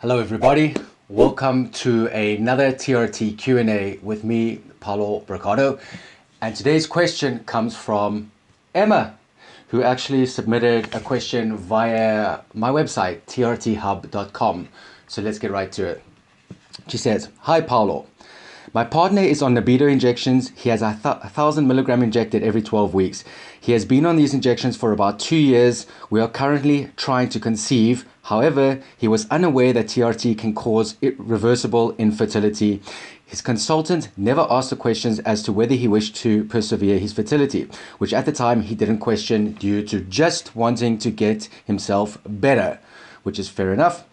Hello everybody, welcome to another TRT Q&A with me, Paulo Bracado. And today's question comes from Emma, who actually submitted a question via my website, trthub.com. So let's get right to it. She says, "Hi Paulo, my partner is on libido injections. He has 1,000 milligram injected every 12 weeks. He has been on these injections for about 2 years. We are currently trying to conceive. However, he was unaware that TRT can cause irreversible infertility. His consultant never asked the questions as to whether he wished to persevere his fertility, which at the time he didn't question due to just wanting to get himself better," which is fair enough.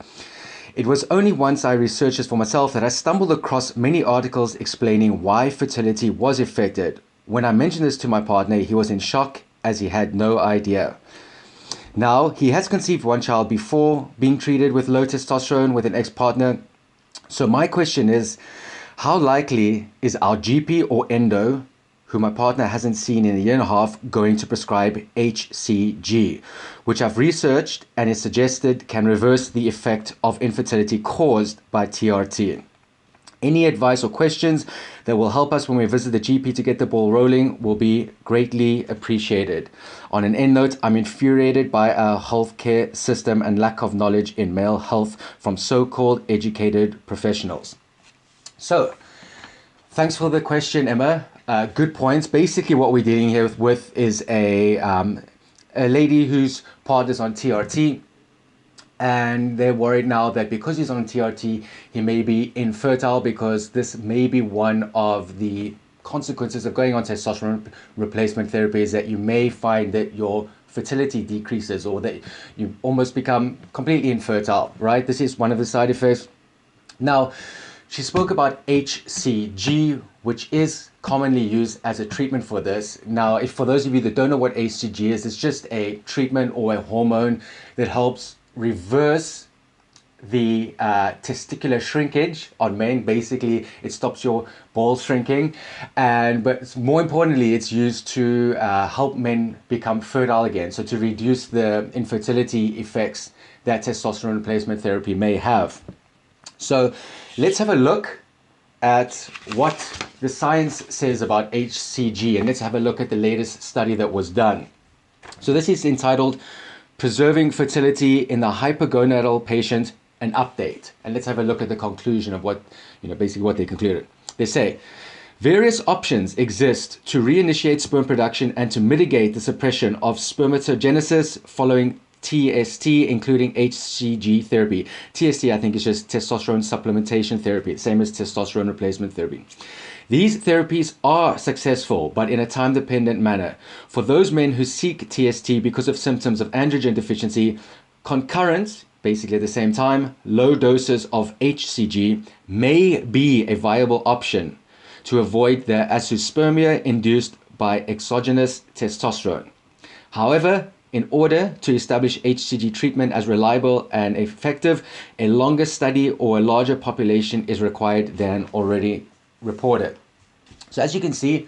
"It was only once I researched this for myself that I stumbled across many articles explaining why fertility was affected. When I mentioned this to my partner, he was in shock as he had no idea. Now, he has conceived one child before being treated with low testosterone with an ex-partner. So my question is, how likely is our GP or endo, who my partner hasn't seen in a year and a half, going to prescribe HCG, which I've researched and is suggested can reverse the effect of infertility caused by TRT? Any advice or questions that will help us when we visit the GP to get the ball rolling will be greatly appreciated. On an end note, I'm infuriated by our healthcare system and lack of knowledge in male health from so-called educated professionals." So, thanks for the question, Emma. Good points. Basically, what we're dealing here with is a lady whose partner's on TRT, and they're worried now that because he's on TRT, he may be infertile, because this may be one of the consequences of going on testosterone replacement therapy, is that you may find that your fertility decreases or that you almost become completely infertile, right? This is one of the side effects. Now, she spoke about HCG, which is commonly used as a treatment for this. Now, if for those of you that don't know what HCG is, it's just a treatment or a hormone that helps reverse the testicular shrinkage on men. Basically, it stops your balls shrinking, but more importantly, it's used to help men become fertile again, so to reduce the infertility effects that testosterone replacement therapy may have. So let's have a look at what the science says about HCG, and let's have a look at the latest study that was done. So this is entitled "Preserving Fertility in the Hypogonadal Patient, an Update." And let's have a look at the conclusion of what, basically what they concluded. They say, "Various options exist to reinitiate sperm production and to mitigate the suppression of spermatogenesis following TST, including HCG therapy." TST, I think, is just testosterone supplementation therapy, same as testosterone replacement therapy. "These therapies are successful, but in a time-dependent manner. For those men who seek TST because of symptoms of androgen deficiency, concurrent, basically at the same time, low doses of HCG may be a viable option to avoid the azoospermia induced by exogenous testosterone. However, in order to establish HCG treatment as reliable and effective, a longer study or a larger population is required than already reported." So as you can see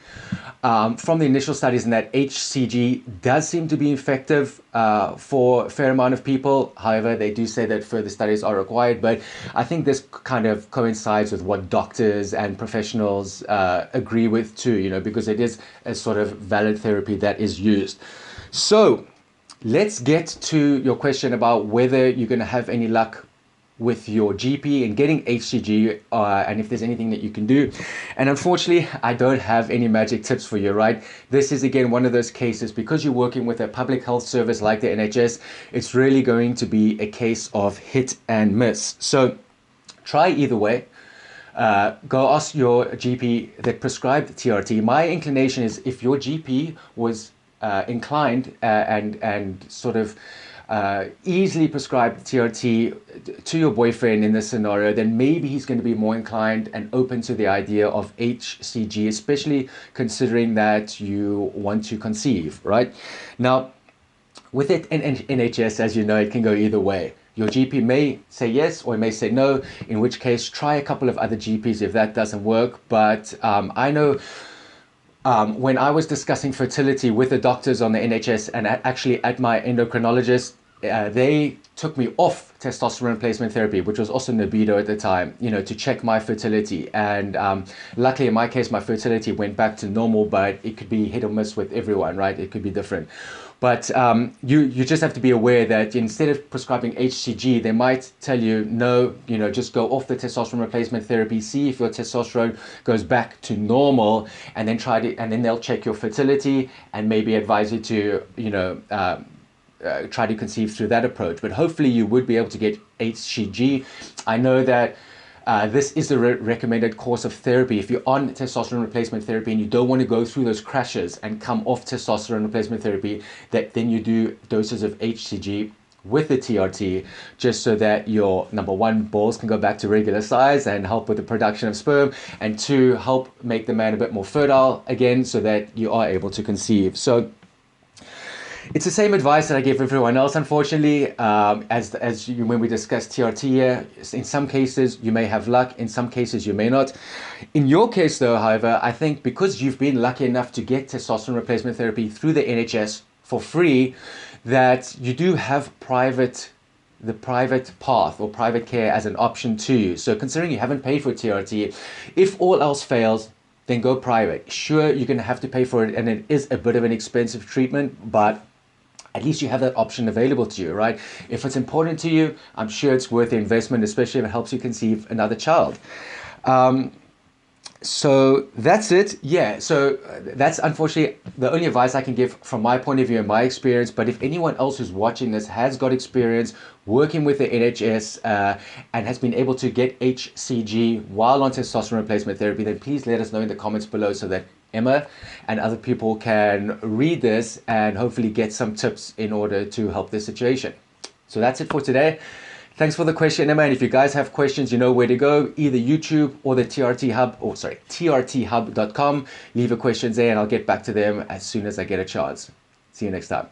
from the initial studies, in that HCG does seem to be effective for a fair amount of people. However, they do say that further studies are required, but I think this kind of coincides with what doctors and professionals agree with too, because it is a sort of valid therapy that is used. So let's get to your question about whether you're going to have any luck with your GP in getting HCG and if there's anything that you can do. And unfortunately, I don't have any magic tips for you, right? This is, again, one of those cases, because you're working with a public health service like the NHS, it's really going to be a case of hit and miss. So try either way. Go ask your GP that prescribed TRT. My inclination is, if your GP was inclined and sort of easily prescribed TRT to your boyfriend in this scenario, then maybe he's going to be more inclined and open to the idea of HCG, especially considering that you want to conceive, right? Now, with it in NHS, as you know, it can go either way. Your GP may say yes, or he may say no, in which case try a couple of other GPs if that doesn't work. But I know when I was discussing fertility with the doctors on the NHS and actually at my endocrinologist, they took me off testosterone replacement therapy, which was also Nebido at the time, to check my fertility. And luckily in my case, my fertility went back to normal, but it could be hit or miss with everyone, right? It could be different. But you just have to be aware that instead of prescribing HCG, they might tell you, no, just go off the testosterone replacement therapy, see if your testosterone goes back to normal, and then and then they'll check your fertility and maybe advise you to, try to conceive through that approach. But hopefully you would be able to get HCG. I know that this is the recommended course of therapy. If you're on testosterone replacement therapy and you don't want to go through those crashes and come off testosterone replacement therapy, then you do doses of HCG with the TRT, just so that your, number one, balls can go back to regular size and help with the production of sperm, and two, help make the man a bit more fertile again, so that you are able to conceive. So it's the same advice that I give everyone else, unfortunately, when we discuss TRT here. In some cases, you may have luck. In some cases, you may not. In your case, though, however, I think because you've been lucky enough to get testosterone replacement therapy through the NHS for free, that you do have the private path or private care as an option to you. So considering you haven't paid for TRT, if all else fails, then go private. Sure, you're going to have to pay for it, and it is a bit of an expensive treatment, but at least you have that option available to you, right? If it's important to you, I'm sure it's worth the investment, especially if it helps you conceive another child. So that's it. Yeah, so that's unfortunately the only advice I can give from my point of view and my experience. But if anyone else who's watching this has got experience working with the NHS and has been able to get HCG while on testosterone replacement therapy, then please let us know in the comments below, so that Emma and other people can read this and hopefully get some tips in order to help this situation. So that's it for today. Thanks for the question, Emma. And if you guys have questions, you know where to go, either YouTube or the TRT Hub, trthub.com. Leave your questions there and I'll get back to them as soon as I get a chance. See you next time.